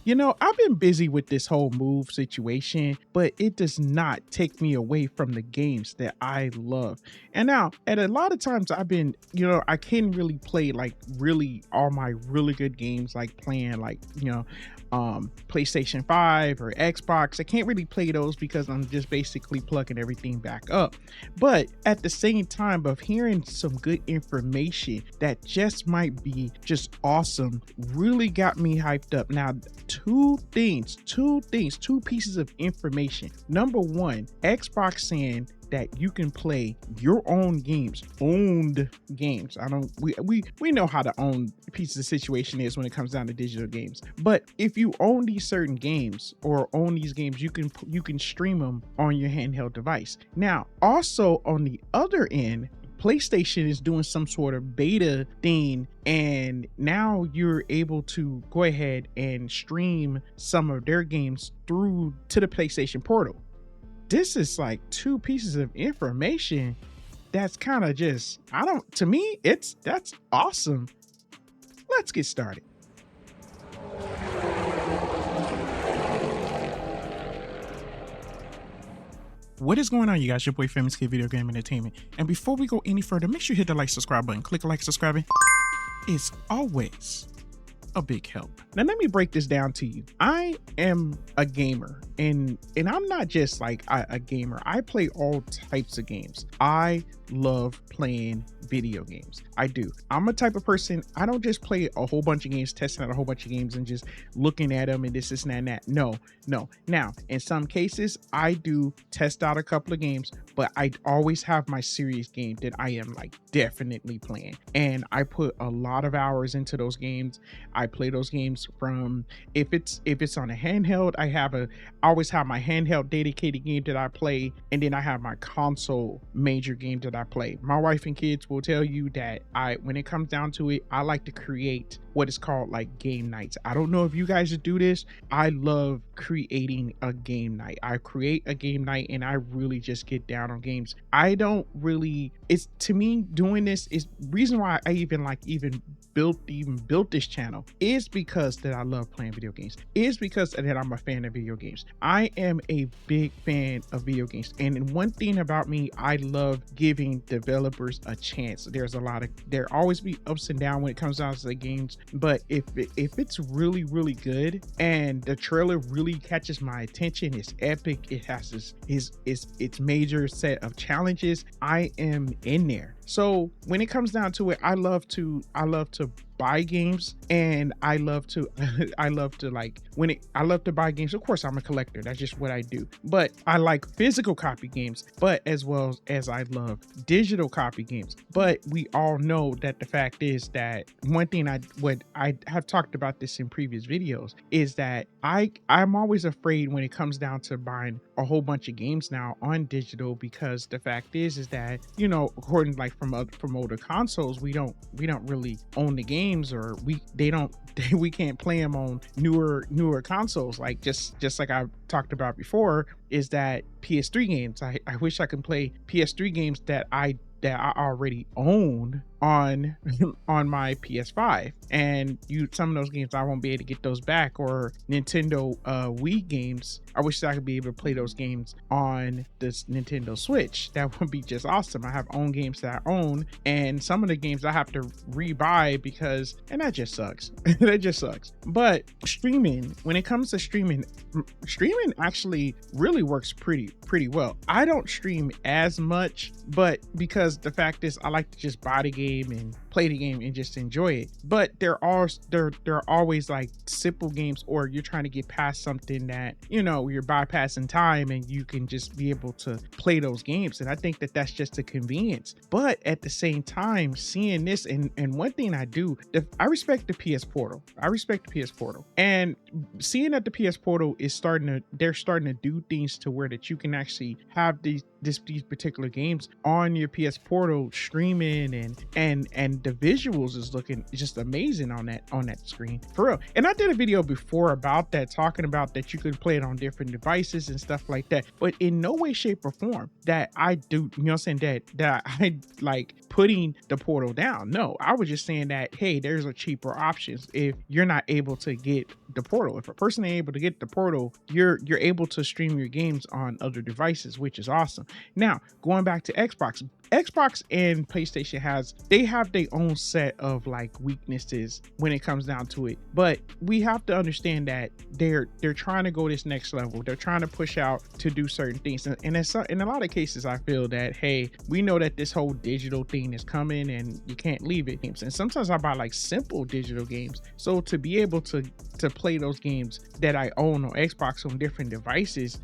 I've been busy with this whole move situation, but it does not take me away from the games that I love. And now, at a lot of times, I can't really play like really all my really good games, like playing like, PlayStation 5 or Xbox. I can't really play those because I'm just basically plugging everything back up. But at the same time of hearing some good information that just might be just awesome, really got me hyped up. Now, two pieces of information. Number one, Xbox saying that you can play your own owned games. I don't we know how the own piece of the situation is when it comes down to digital games. But if you own these certain games or own these games, you can stream them on your handheld device. Now, also on the other end, PlayStation is doing some sort of beta thing, and now you're able to go ahead and stream some of their games through to the PlayStation Portal. This is like two pieces of information that's kind of just, to me, that's awesome. Let's get started. What is going on, you guys? Your boy Famous Kid Video Game Entertainment. And before we go any further, make sure you hit the like, subscribe button. Click like, subscribing. It's always a big help. Now let me break this down to you. I am a gamer, and I'm not just like a gamer. I play all types of games. I love playing video games. I do. I'm a type of person, I don't just play a whole bunch of games, testing out a whole bunch of games and just looking at them and this and that. No. Now, in some cases, I do test out a couple of games, but I always have my serious game that I am like definitely playing. And I put a lot of hours into those games. I play those games from, if it's on a handheld, I always have my handheld dedicated game that I play, and then I have my console major game that I play. My wife and kids will tell you that when it comes down to it, I like to create what is called like game nights. I don't know if you guys do this. I love creating a game night. I create a game night and I really just get down on games. It's, to me, doing this is reason why I even built this channel is because that I love playing video games, is because that I'm a fan of video games. I am a big fan of video games, and one thing about me, I love giving developers a chance. There always be ups and downs when it comes down to the games, but if it's really good and the trailer really catches my attention, it's epic, it has its major set of challenges, I am in there. So when it comes down to it, I love to buy games, and I love to buy games. Of course, I'm a collector. That's just what I do. But I like physical copy games, but as well as I love digital copy games. But we all know that the fact is that one thing I have talked about this in previous videos is that I'm always afraid when it comes down to buying a whole bunch of games now on digital, because the fact is that, according like from older consoles, we don't really own the games, or we can't play them on newer consoles. Like just like I talked about before, is that PS3 games. I wish I could play PS3 games that I already own on my PS5, and some of those games I won't be able to get those back. Or Nintendo Wii games, I wish I could be able to play those games on this Nintendo Switch. That would be just awesome. I have own games that I own, and some of the games I have to rebuy and that just sucks. That just sucks. But streaming, when it comes to streaming actually really works pretty well. I don't stream as much, but because the fact is I like to just buy the game and play the game and just enjoy it. But there are always like simple games, or you're trying to get past something that you're bypassing time, and you can just be able to play those games. And I think that that's just a convenience. But at the same time, seeing this, and one thing I do, I respect the PS Portal. And seeing that the PS Portal is they're starting to do things to where that you can actually have these particular games on your PS Portal streaming, and and the visuals is looking just amazing on that screen for real. And I did a video before about that, talking about that you could play it on different devices and stuff like that, but in no way, shape, or form that I do, you know what I'm saying, that I like putting the Portal down. No, I was just saying that, hey, there's a cheaper options if you're not able to get the Portal. If a person ain't able to get the Portal, you're able to stream your games on other devices, which is awesome. Now, going back to Xbox and PlayStation have their own set of like weaknesses when it comes down to it, but we have to understand that they're trying to go this next level. They're trying to push out to do certain things, and in a lot of cases I feel that, hey, we know that this whole digital thing is coming and you can't leave it. And sometimes I buy like simple digital games, so to be able to play those games that I own on Xbox on different devices,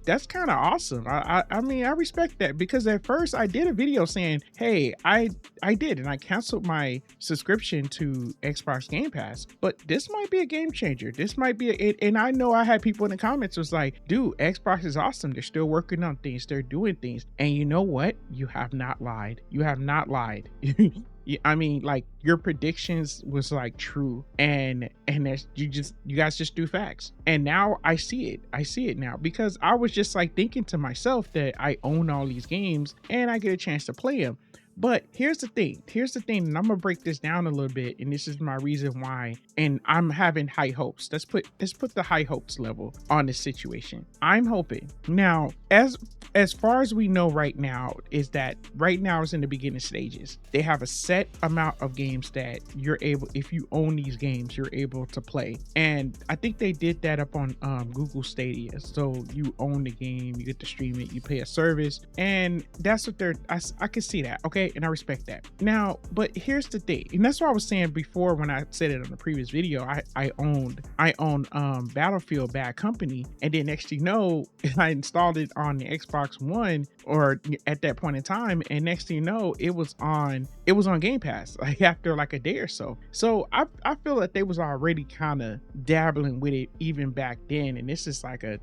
that's kind of awesome. I mean, I respect that, because at first I did a video saying, hey, I did, and I canceled my subscription to Xbox Game Pass, but this might be a game changer. This might be and I know I had people in the comments was like, dude, Xbox is awesome. They're still working on things. They're doing things. And you know what? You have not lied. You have not lied. I mean, like, your predictions was like true, and that's, you guys just do facts. And now I see it now, because I was just like thinking to myself that I own all these games and I get a chance to play them. But here's the thing, and I'm gonna break this down a little bit, and this is my reason why, and I'm having high hopes. Let's put the high hopes level on this situation. I'm hoping now, as far as we know right now, is that right now is in the beginning stages. They have a set amount of games that you're able, if you own these games, you're able to play. And I think they did that up on Google Stadia. So you own the game, you get to stream it, you pay a service, and that's what I can see that, okay? And I respect that. Now, but here's the thing, and that's what I was saying before when I said it on the previous video. I owned Battlefield Bad Company, and then next thing you know, I installed it on the Xbox One, or at that point in time, and next thing you know, it was on Game Pass like after like a day or so. So I feel that they was already kind of dabbling with it even back then, and this is like a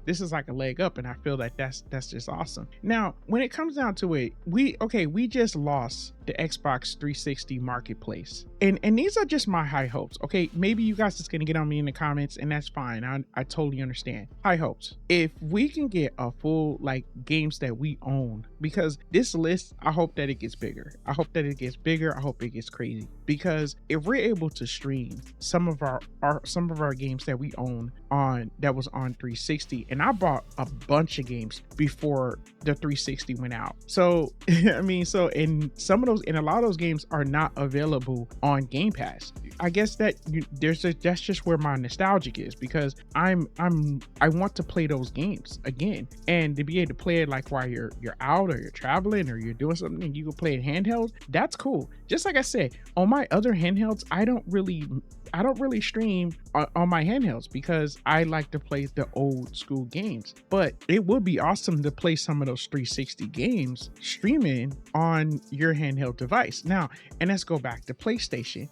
leg up, and I feel that that's just awesome. Now, when it comes down to it, we just lost the Xbox 360 marketplace, and these are just my high hopes. Okay, maybe you guys just gonna get on me in the comments, and that's fine. I totally understand. High hopes. If we can get a full like games that we own, because this list, I hope that it gets bigger. I hope that it gets bigger. I hope it gets crazy, because if we're able to stream some of our games that we own that was on 360, and I bought a bunch of games before the 360 went out. So I mean, and some of those, and a lot of those games are not available on Game Pass. I guess that that's just where my nostalgic is, because I want to play those games again, and to be able to play it like while you're out, or you're traveling, or you're doing something, and you can play it handheld. That's cool. Just like I said, on my other handhelds, I don't really stream on my handhelds, because I like to play the old school games. But it would be awesome to play some of those 360 games streaming on your handheld device. Now, and let's go back to PlayStation.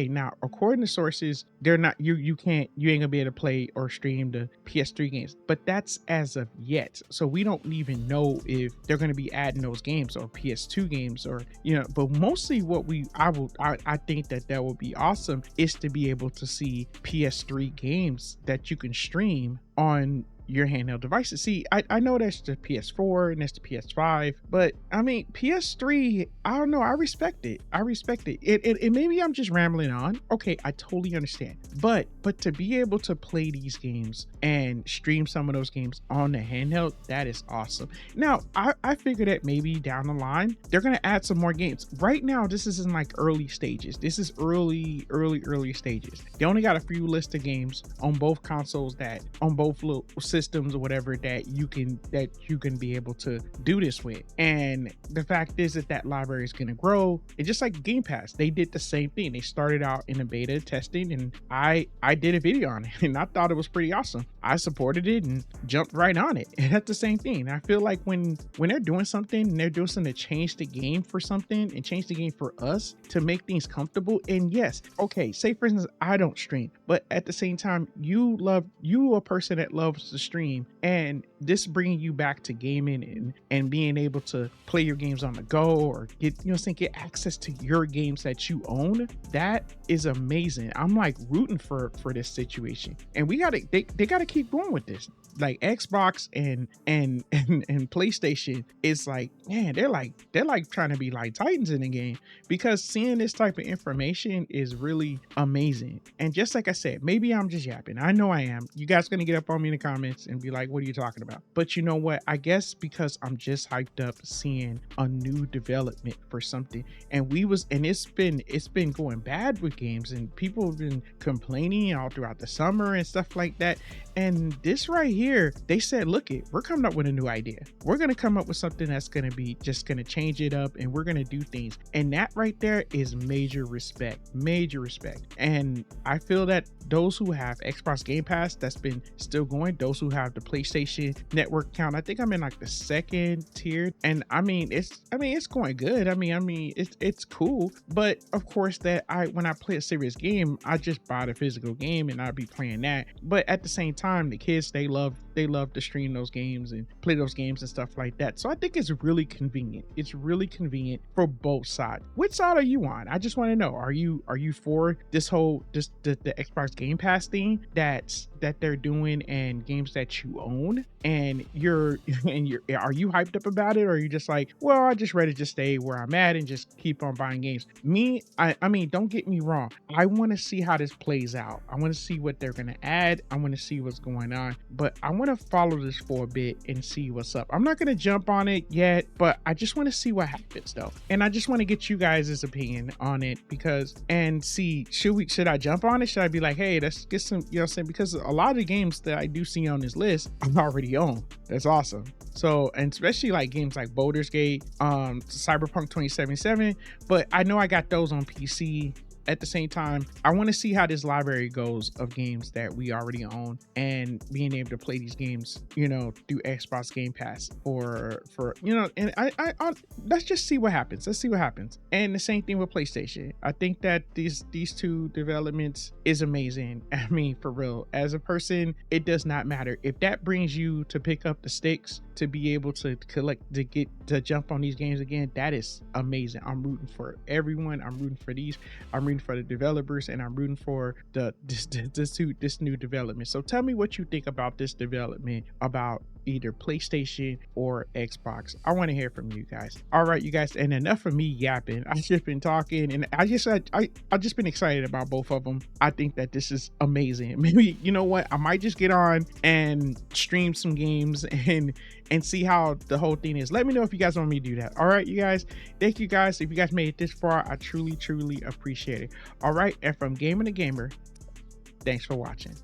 Now, according to sources, they're not, you ain't gonna be able to play or stream the PS3 games, but that's as of yet. So we don't even know if they're gonna be adding those games, or PS2 games, or but mostly what I think that would be awesome is to be able to see PS3 games that you can stream on your handheld devices. See, I know that's the PS4 and that's the PS5, but I mean, PS3, I don't know, I respect it. It maybe I'm just rambling on. Okay, I totally understand. But to be able to play these games and stream some of those games on the handheld, that is awesome. Now, I figure that maybe down the line, they're gonna add some more games. Right now, this is in like early stages. This is early stages. They only got a few list of games on both consoles, that on both little systems or whatever, that you can be able to do this with. And the fact is that library is going to grow. And just like Game Pass, they did the same thing. They started out in a beta testing, and I did a video on it, and I thought it was pretty awesome. I supported it and jumped right on it. And that's the same thing. I feel like when they're doing something, and they're doing something to change the game for something, and change the game for us to make things comfortable. And yes, okay, say for instance, I don't stream, but at the same time, you a person that loves to stream, and this bringing you back to gaming and being able to play your games on the go, or get, you know what I'm saying, get access to your games that you own. That is amazing. I'm like rooting for this situation, and they gotta keep going with this. Like Xbox and PlayStation, it's like, man, they're like trying to be like titans in the game, because seeing this type of information is really amazing. And just like I said, maybe I'm just yapping. I know I am. You guys gonna get up on me in the comments and be like, what are you talking about? But you know what? I guess because I'm just hyped up seeing a new development for something. And it's been going bad with games, and people have been complaining all throughout the summer and stuff like that. And this right here, they said, look it, we're coming up with a new idea. We're going to come up with something that's going to be just going to change it up, and we're going to do things. And that right there is major respect. And I feel that those who have Xbox Game Pass, that's been still going, those who have the PlayStation Network account, I think I'm in like the second tier. And I mean, it's going good. I mean, it's cool. But of course that when I play a serious game, I just buy the physical game and I'll be playing that. But at the same time, the kids, they love to stream those games and play those games and stuff like that. So I think it's really convenient. It's really convenient for both sides. Which side are you on? I just want to know. Are you for this whole the Xbox Game Pass thing that they're doing, and games that you own, and are you hyped up about it, or are you just like, well, I just ready to just stay where I'm at and just keep on buying games? I mean, don't get me wrong. I want to see how this plays out. I want to see what they're going to add. I want to see what's going on, but I want to follow this for a bit and see what's up. I'm not going to jump on it yet, but I just want to see what happens though. And I just want to get you guys' opinion on it, and see, should I jump on it? Should I be like, hey, let's get some, you know what I'm saying? Because a lot of the games that I do see on this list, I'm already on. That's awesome. So, and especially like games like Baldur's Gate, Cyberpunk 2077, but I know I got those on PC. At the same time, I want to see how this library goes of games that we already own, and being able to play these games, you know, through Xbox Game Pass for you know, and I let's just see what happens. Let's see what happens. And the same thing with PlayStation. I think that these two developments is amazing. I mean, for real, as a person, it does not matter if that brings you to pick up the sticks to be able to collect, to jump on these games again. That is amazing. I'm rooting for everyone. I'm rooting for these. I'm rooting for the developers, and I'm rooting for this new development. So tell me what you think about this development, about either PlayStation or Xbox. I want to hear from you guys. All right, you guys, and enough of me yapping. I've just been talking, and I just been excited about both of them. I think that this is amazing. Maybe, you know what, I might just get on and stream some games and see how the whole thing is. Let me know if you guys want me to do that. All right, you guys, thank you guys. If you guys made it this far, I truly appreciate it. All right, and from Gaming to Gamer, thanks for watching.